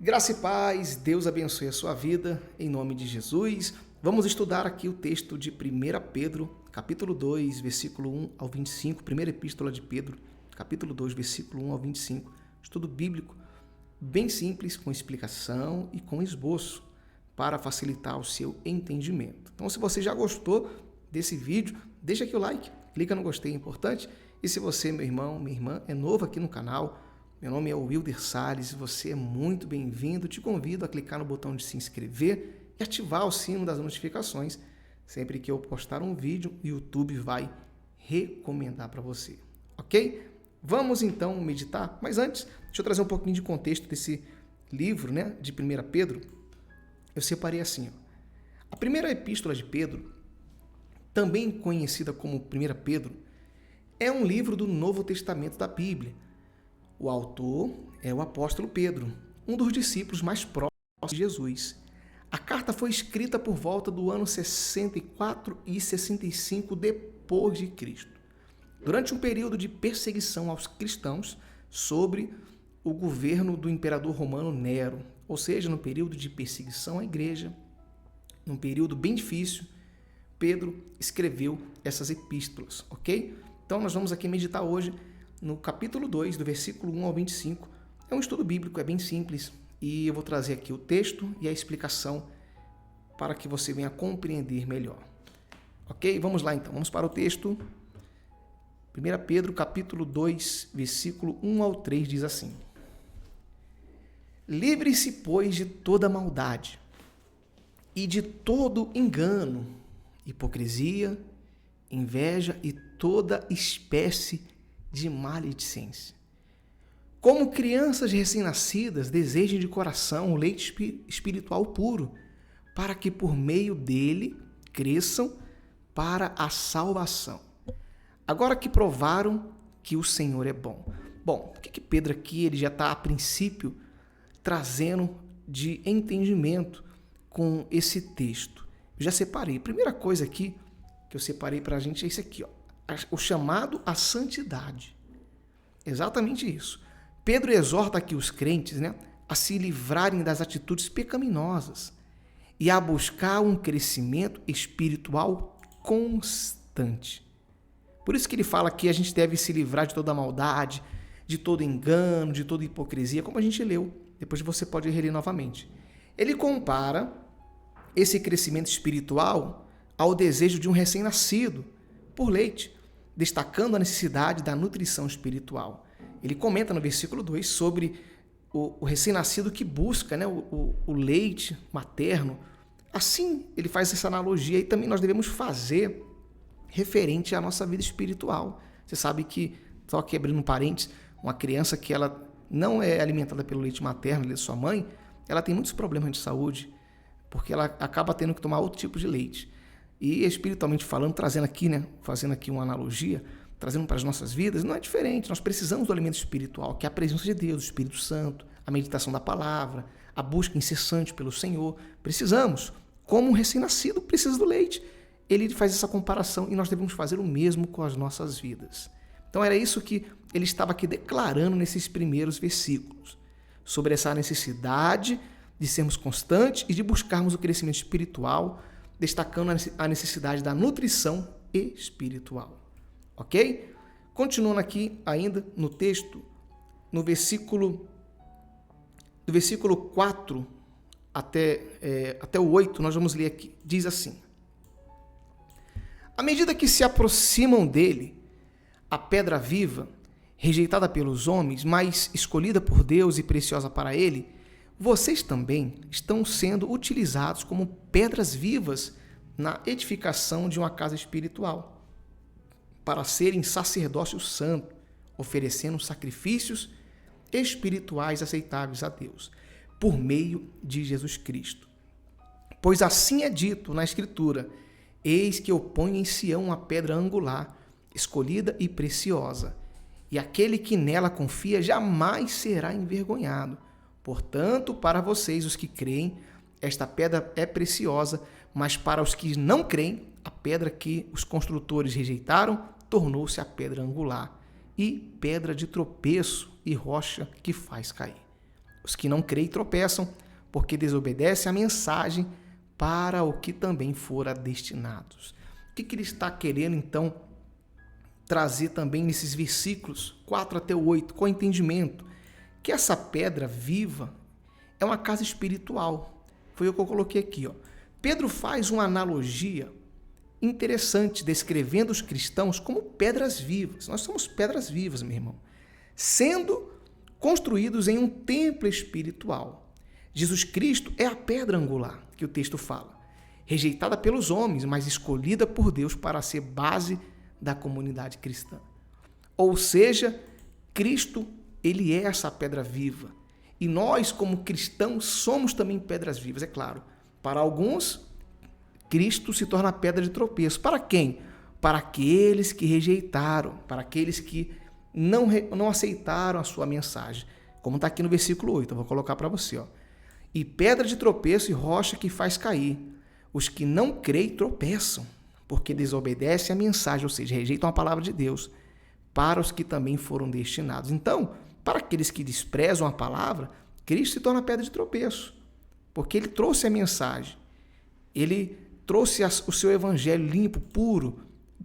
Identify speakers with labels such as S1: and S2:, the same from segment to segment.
S1: Graça e paz, Deus abençoe a sua vida, em nome de Jesus. Vamos estudar aqui o texto de 1 Pedro, capítulo 2, versículo 1 ao 25, primeira epístola de Pedro, capítulo 2, versículo 1 ao 25. Estudo bíblico bem simples, com explicação e com esboço, para facilitar o seu entendimento. Então, se você já gostou desse vídeo, deixa aqui o like, clica no gostei, é importante. E se você, meu irmão, minha irmã, é novo aqui no canal, meu nome é Wilder Salles e você é muito bem-vindo. Te convido a clicar no botão de se inscrever e ativar o sino das notificações. Sempre que eu postar um vídeo, o YouTube vai recomendar para você, ok? Vamos então meditar, mas antes, deixa eu trazer um pouquinho de contexto desse livro, né, de 1 Pedro. Eu separei assim, a primeira epístola de Pedro, também conhecida como 1 Pedro, é um livro do Novo Testamento da Bíblia. O autor é o apóstolo Pedro, um dos discípulos mais próximos de Jesus. A carta foi escrita por volta do ano 64 e 65 depois de Cristo, durante um período de perseguição aos cristãos sobre o governo do imperador romano Nero, ou seja, no período de perseguição à igreja, num período bem difícil, Pedro escreveu essas epístolas, ok? Então nós vamos aqui meditar hoje no capítulo 2, do versículo 1 ao 25. É um estudo bíblico, é bem simples, e eu vou trazer aqui o texto e a explicação para que você venha compreender melhor. Ok? Vamos lá então, vamos para o texto. 1 Pedro, capítulo 2, versículo 1 ao 3, diz assim: Livre-se, pois, de toda maldade e de todo engano, hipocrisia, inveja e toda espécie de maledicência. Como crianças recém-nascidas, desejem de coração o leite espiritual puro, para que por meio dele cresçam para a salvação. Agora que provaram que o Senhor é bom. Bom, o que Pedro aqui ele já está a princípio trazendo de entendimento com esse texto? Eu já separei. A primeira coisa aqui que eu separei para a gente é isso aqui, o chamado à santidade. Exatamente isso. Pedro exorta aqui os crentes, a se livrarem das atitudes pecaminosas e a buscar um crescimento espiritual constante. Por isso que ele fala que a gente deve se livrar de toda maldade, de todo engano, de toda hipocrisia, como a gente leu. Depois você pode reler novamente. Ele compara esse crescimento espiritual ao desejo de um recém-nascido por leite, destacando a necessidade da nutrição espiritual. Ele comenta no versículo 2 sobre o recém-nascido que busca o leite materno. Assim, ele faz essa analogia e também nós devemos fazer referente à nossa vida espiritual. Você sabe que, só aqui abrindo um parênteses, uma criança que ela não é alimentada pelo leite materno de sua mãe, ela tem muitos problemas de saúde, porque ela acaba tendo que tomar outro tipo de leite. E espiritualmente falando, trazendo aqui, fazendo aqui uma analogia, trazendo para as nossas vidas, não é diferente. Nós precisamos do alimento espiritual, que é a presença de Deus, do Espírito Santo, a meditação da palavra, a busca incessante pelo Senhor. Precisamos, como um recém-nascido precisa do leite. Ele faz essa comparação e nós devemos fazer o mesmo com as nossas vidas. Então era isso que ele estava aqui declarando nesses primeiros versículos, sobre essa necessidade de sermos constantes e de buscarmos o crescimento espiritual, destacando a necessidade da nutrição espiritual. Ok? Continuando aqui ainda no texto, do versículo 4 até o 8, nós vamos ler aqui. Diz assim: À medida que se aproximam dele, a pedra viva, rejeitada pelos homens, mas escolhida por Deus e preciosa para ele, vocês também estão sendo utilizados como pedras vivas na edificação de uma casa espiritual, para serem sacerdócio santo, oferecendo sacrifícios espirituais aceitáveis a Deus, por meio de Jesus Cristo. Pois assim é dito na Escritura: Eis que eu ponho em Sião uma pedra angular, escolhida e preciosa, e aquele que nela confia jamais será envergonhado. Portanto, para vocês, os que creem, esta pedra é preciosa, mas para os que não creem, a pedra que os construtores rejeitaram tornou-se a pedra angular e pedra de tropeço e rocha que faz cair. Os que não creem tropeçam, porque desobedecem à mensagem para o que também fora destinados. O que ele está querendo, então, trazer também nesses versículos 4 até 8, com o entendimento que essa pedra viva é uma casa espiritual. Foi o que eu coloquei aqui. Pedro faz uma analogia interessante, descrevendo os cristãos como pedras vivas. Nós somos pedras vivas, meu irmão, sendo construídos em um templo espiritual. Jesus Cristo é a pedra angular, que o texto fala, rejeitada pelos homens, mas escolhida por Deus para ser base da comunidade cristã. Ou seja, Cristo, ele é essa pedra viva. E nós, como cristãos, somos também pedras vivas, é claro. Para alguns, Cristo se torna pedra de tropeço. Para quem? Para aqueles que rejeitaram, para aqueles que não aceitaram a sua mensagem. Como está aqui no versículo 8, eu vou colocar para você. E pedra de tropeço e rocha que faz cair. Os que não creem tropeçam, porque desobedecem à mensagem, ou seja, rejeitam a palavra de Deus, para os que também foram destinados. Então, para aqueles que desprezam a palavra, Cristo se torna pedra de tropeço, porque ele trouxe a mensagem, ele trouxe o seu evangelho limpo, puro,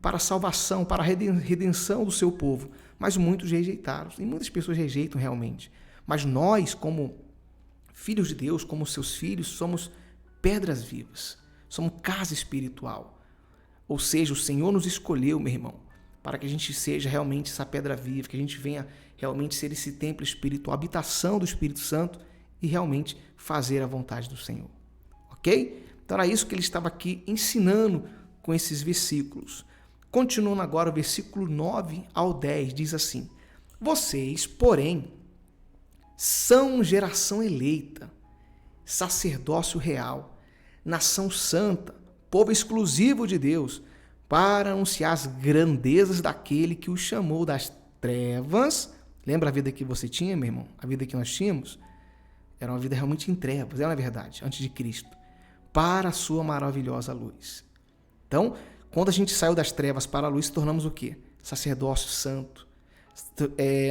S1: para a salvação, para a redenção do seu povo. Mas muitos rejeitaram, e muitas pessoas rejeitam realmente. Mas nós, como filhos de Deus, como seus filhos, somos pedras vivas, somos casa espiritual. Ou seja, o Senhor nos escolheu, meu irmão, para que a gente seja realmente essa pedra viva, que a gente venha realmente ser esse templo espiritual, habitação do Espírito Santo e realmente fazer a vontade do Senhor. Ok? Então era isso que ele estava aqui ensinando com esses versículos. Continuando agora, o versículo 9 ao 10 diz assim: vocês, porém, são geração eleita, sacerdócio real, nação santa, povo exclusivo de Deus, para anunciar as grandezas daquele que os chamou das trevas. Lembra a vida que você tinha, meu irmão? A vida que nós tínhamos? Era uma vida realmente em trevas, é na verdade, antes de Cristo, para a sua maravilhosa luz. Então, quando a gente saiu das trevas para a luz, tornamos o quê? Sacerdócio santo,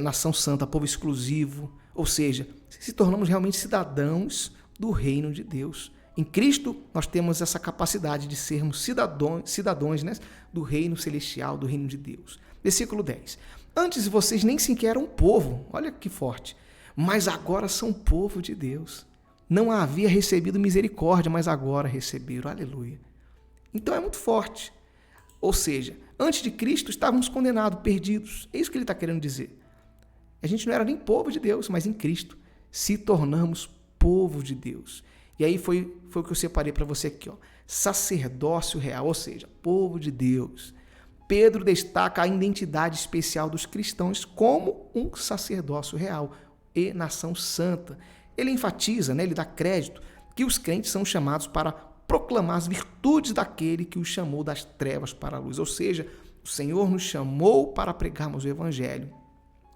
S1: nação santa, povo exclusivo, ou seja, se tornamos realmente cidadãos do reino de Deus. Em Cristo, nós temos essa capacidade de sermos cidadãos, né, do reino celestial, do reino de Deus. Versículo 10. Antes vocês nem sequer eram povo, olha que forte, mas agora são povo de Deus. Não havia recebido misericórdia, mas agora receberam. Aleluia. Então é muito forte. Ou seja, antes de Cristo estávamos condenados, perdidos. É isso que ele está querendo dizer. A gente não era nem povo de Deus, mas em Cristo se tornamos povo de Deus. E aí foi o que eu separei para você aqui, sacerdócio real, ou seja, povo de Deus. Pedro destaca a identidade especial dos cristãos como um sacerdócio real e nação santa. Ele enfatiza, ele dá crédito, que os crentes são chamados para proclamar as virtudes daquele que os chamou das trevas para a luz. Ou seja, o Senhor nos chamou para pregarmos o evangelho.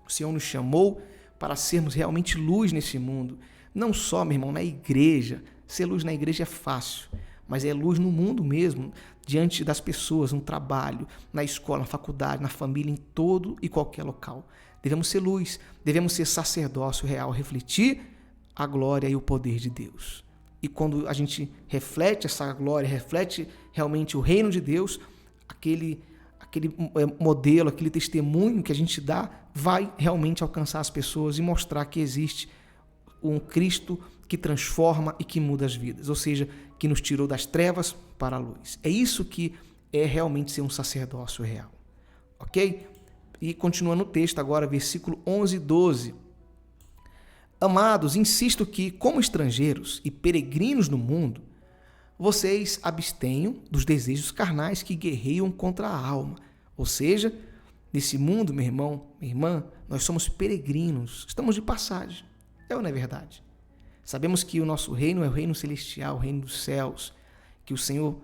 S1: O Senhor nos chamou para sermos realmente luz nesse mundo. Não só, meu irmão, na igreja. Ser luz na igreja é fácil, mas é luz no mundo mesmo, diante das pessoas, no trabalho, na escola, na faculdade, na família, em todo e qualquer local. Devemos ser luz, devemos ser sacerdócio real, refletir a glória e o poder de Deus. E quando a gente reflete essa glória, reflete realmente o reino de Deus, aquele modelo, aquele testemunho que a gente dá, vai realmente alcançar as pessoas e mostrar que existe um Cristo que transforma e que muda as vidas, ou seja, que nos tirou das trevas para a luz. É isso que é realmente ser um sacerdócio real. Ok? E continuando o texto agora, versículo 11 e 12. Amados, insisto que, como estrangeiros e peregrinos no mundo, vocês abstenham dos desejos carnais que guerreiam contra a alma. Ou seja, nesse mundo, meu irmão, minha irmã, nós somos peregrinos, estamos de passagem. É ou não é verdade? Sabemos que o nosso reino é o reino celestial, o reino dos céus, que o Senhor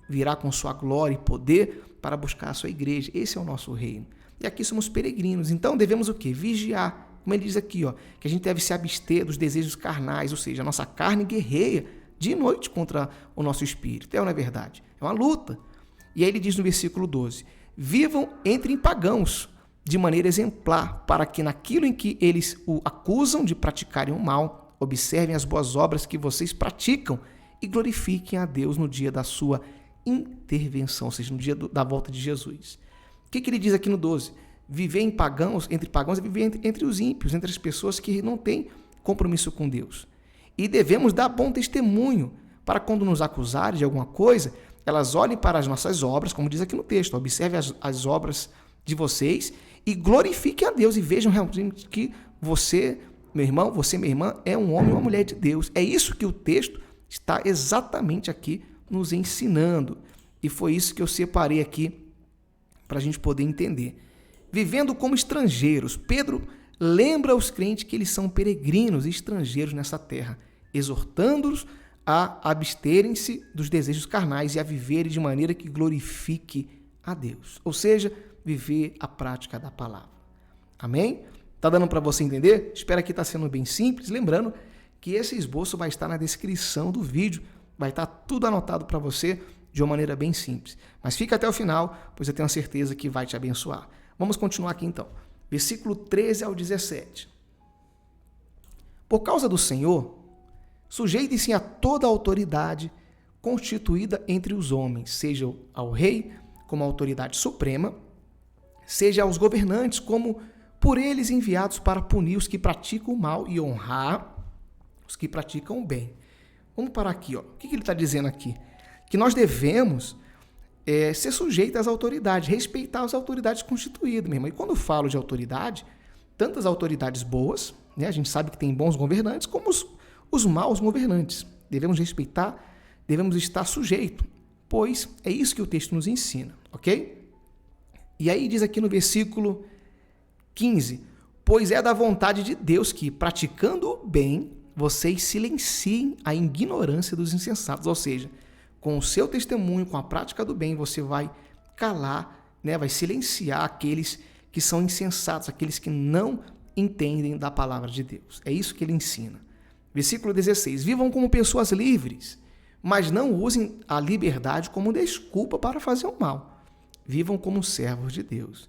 S1: virá com sua glória e poder para buscar a sua igreja. Esse é o nosso reino. E aqui somos peregrinos, então devemos o quê? Vigiar. Como ele diz aqui, que a gente deve se abster dos desejos carnais, ou seja, a nossa carne guerreia de noite contra o nosso espírito. É ou não é verdade? É uma luta. E aí ele diz no versículo 12, vivam entre pagãos, de maneira exemplar, para que naquilo em que eles o acusam de praticarem o mal, observem as boas obras que vocês praticam e glorifiquem a Deus no dia da sua intervenção, ou seja, no dia da volta de Jesus. O que ele diz aqui no 12? Viver entre pagãos é viver entre os ímpios, entre as pessoas que não têm compromisso com Deus. E devemos dar bom testemunho para quando nos acusarem de alguma coisa, elas olhem para as nossas obras, como diz aqui no texto, observem as obras de vocês e glorifiquem a Deus e vejam realmente que você, meu irmão, você, minha irmã, é um homem ou uma mulher de Deus. É isso que o texto está exatamente aqui nos ensinando. E foi isso que eu separei aqui para a gente poder entender. Vivendo como estrangeiros, Pedro lembra aos crentes que eles são peregrinos e estrangeiros nessa terra, exortando-os a absterem-se dos desejos carnais e a viverem de maneira que glorifique a Deus. Ou seja, viver a prática da palavra. Amém? Tá dando para você entender? Espero que está sendo bem simples. Lembrando que esse esboço vai estar na descrição do vídeo. Vai estar tudo anotado para você de uma maneira bem simples. Mas fica até o final, pois eu tenho certeza que vai te abençoar. Vamos continuar aqui então. Versículo 13 ao 17. Por causa do Senhor, sujeitem-se a toda a autoridade constituída entre os homens, seja ao rei como autoridade suprema, seja aos governantes como por eles enviados para punir os que praticam o mal e honrar os que praticam o bem. Vamos parar aqui. Ó. O que ele está dizendo aqui? Que nós devemos ser sujeitos às autoridades, respeitar as autoridades constituídas, meu irmão. E quando eu falo de autoridade, tantas autoridades boas, né, a gente sabe que tem bons governantes, como os maus governantes. Devemos respeitar, devemos estar sujeitos, pois é isso que o texto nos ensina, ok? E aí diz aqui no versículo 15, pois é da vontade de Deus que, praticando o bem, vocês silenciem a ignorância dos insensatos, ou seja, com o seu testemunho, com a prática do bem, você vai calar, né, vai silenciar aqueles que são insensatos, aqueles que não entendem da palavra de Deus. É isso que ele ensina. Versículo 16, vivam como pessoas livres, mas não usem a liberdade como desculpa para fazer o mal. Vivam como servos de Deus.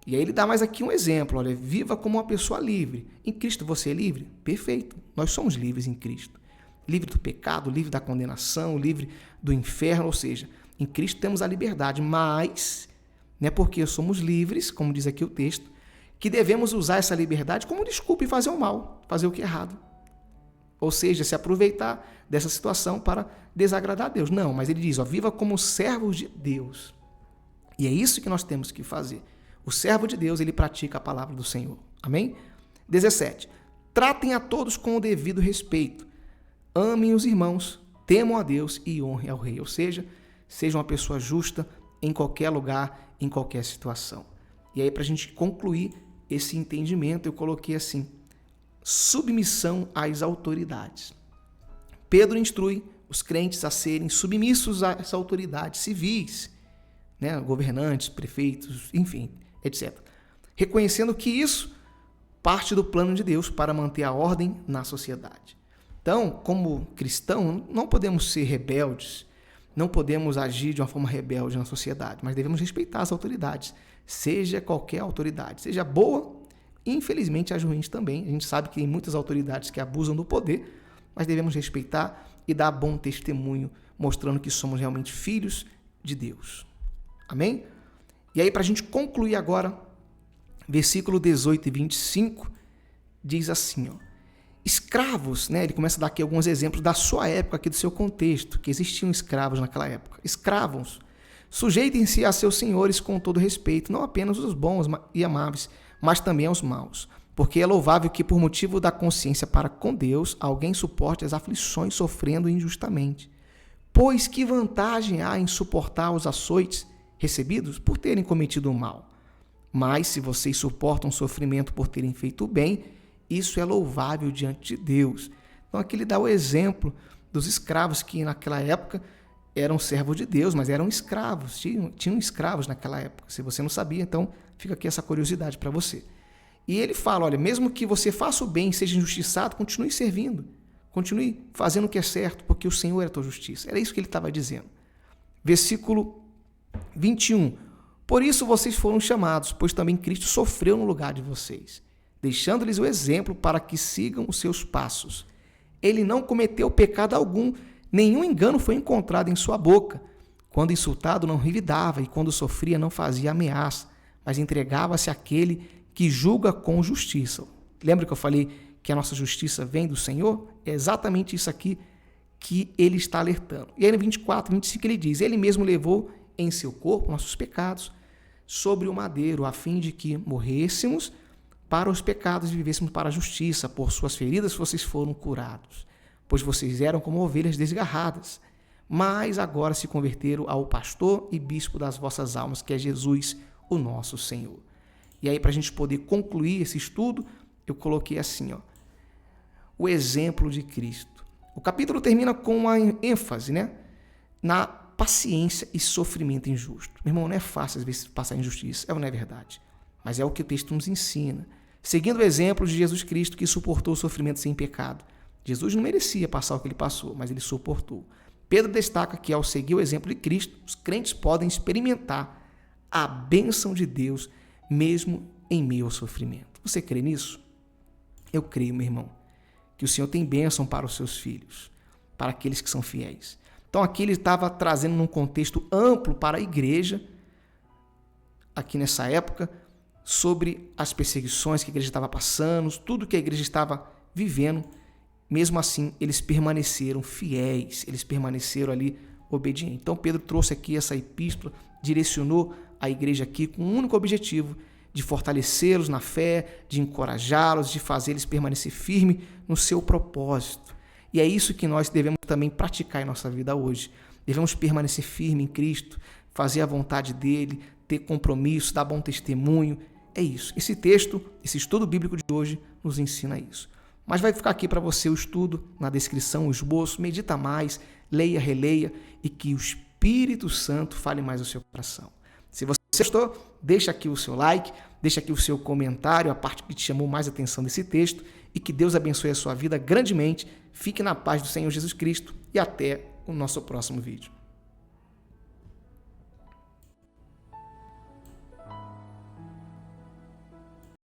S1: E aí ele dá mais aqui um exemplo, olha, viva como uma pessoa livre. Em Cristo você é livre? Perfeito, nós somos livres em Cristo. Livre do pecado, livre da condenação, livre do inferno, ou seja, em Cristo temos a liberdade, mas, né, porque somos livres, como diz aqui o texto, que devemos usar essa liberdade como desculpa e fazer o mal, fazer o que é errado. Ou seja, se aproveitar dessa situação para desagradar a Deus. Não, mas ele diz, ó, viva como servos de Deus. E é isso que nós temos que fazer. O servo de Deus, ele pratica a palavra do Senhor. Amém? 17. Tratem a todos com o devido respeito. Amem os irmãos, temam a Deus e honrem ao rei. Ou seja, seja uma pessoa justa em qualquer lugar, em qualquer situação. E aí, para a gente concluir esse entendimento, eu coloquei assim, submissão às autoridades. Pedro instrui os crentes a serem submissos às autoridades civis, né, governantes, prefeitos, enfim, etc. Reconhecendo que isso parte do plano de Deus para manter a ordem na sociedade. Então, como cristão, não podemos ser rebeldes, não podemos agir de uma forma rebelde na sociedade, mas devemos respeitar as autoridades, seja qualquer autoridade, seja boa, e infelizmente as ruins também. A gente sabe que tem muitas autoridades que abusam do poder, mas devemos respeitar e dar bom testemunho, mostrando que somos realmente filhos de Deus. Amém? E aí, para a gente concluir agora, versículo 18 e 25, diz assim, ó, escravos, né? Ele começa a dar aqui alguns exemplos da sua época, aqui do seu contexto, que existiam escravos naquela época. Escravos, sujeitem-se a seus senhores com todo respeito, não apenas os bons e amáveis, mas também aos maus, porque é louvável que, por motivo da consciência para com Deus, alguém suporte as aflições sofrendo injustamente. Pois que vantagem há em suportar os açoites recebidos por terem cometido o mal? Mas se vocês suportam sofrimento por terem feito o bem, isso é louvável diante de Deus. Então aqui ele dá o exemplo dos escravos que naquela época eram servos de Deus, mas eram escravos, tinham escravos naquela época. Se você não sabia, então fica aqui essa curiosidade para você. E ele fala, olha, mesmo que você faça o bem e seja injustiçado, continue servindo, continue fazendo o que é certo, porque o Senhor é a tua justiça. Era isso que ele estava dizendo. Versículo 21. Por isso vocês foram chamados, pois também Cristo sofreu no lugar de vocês, deixando-lhes o exemplo para que sigam os seus passos. Ele não cometeu pecado algum, nenhum engano foi encontrado em sua boca. Quando insultado, não revidava, e quando sofria, não fazia ameaça, mas entregava-se àquele que julga com justiça. Lembra que eu falei que a nossa justiça vem do Senhor? É exatamente isso aqui que ele está alertando. E aí no 24, 25 ele diz, ele mesmo levou em seu corpo nossos pecados sobre o madeiro, a fim de que morrêssemos para os pecados e vivêssemos para a justiça. Por suas feridas vocês foram curados, pois vocês eram como ovelhas desgarradas, mas agora se converteram ao pastor e bispo das vossas almas, que é Jesus, o nosso Senhor. E aí, para a gente poder concluir esse estudo, eu coloquei assim, o exemplo de Cristo. O capítulo termina com uma ênfase, na paciência e sofrimento injusto. Meu irmão, não é fácil às vezes passar injustiça, não é verdade, mas é o que o texto nos ensina. Seguindo o exemplo de Jesus Cristo, que suportou o sofrimento sem pecado. Jesus não merecia passar o que ele passou, mas ele suportou. Pedro destaca que, ao seguir o exemplo de Cristo, os crentes podem experimentar a bênção de Deus, mesmo em meio ao sofrimento. Você crê nisso? Eu creio, meu irmão, que o Senhor tem bênção para os seus filhos, para aqueles que são fiéis. Então, aqui ele estava trazendo num contexto amplo para a igreja, aqui nessa época, sobre as perseguições que a igreja estava passando, tudo que a igreja estava vivendo. Mesmo assim, eles permaneceram fiéis, eles permaneceram ali obedientes. Então, Pedro trouxe aqui essa epístola, direcionou a igreja aqui com um único objetivo, de fortalecê-los na fé, de encorajá-los, de fazer eles permanecer firmes no seu propósito. E é isso que nós devemos também praticar em nossa vida hoje. Devemos permanecer firmes em Cristo, fazer a vontade dele, ter compromisso, dar bom testemunho. É isso. Esse texto, esse estudo bíblico de hoje nos ensina isso. Mas vai ficar aqui para você o estudo, na descrição, o esboço, medita mais, leia, releia e que o Espírito Santo fale mais ao seu coração. Se você gostou, deixa aqui o seu like, deixa aqui o seu comentário, a parte que te chamou mais atenção desse texto e que Deus abençoe a sua vida grandemente. Fique na paz do Senhor Jesus Cristo e até o nosso próximo vídeo.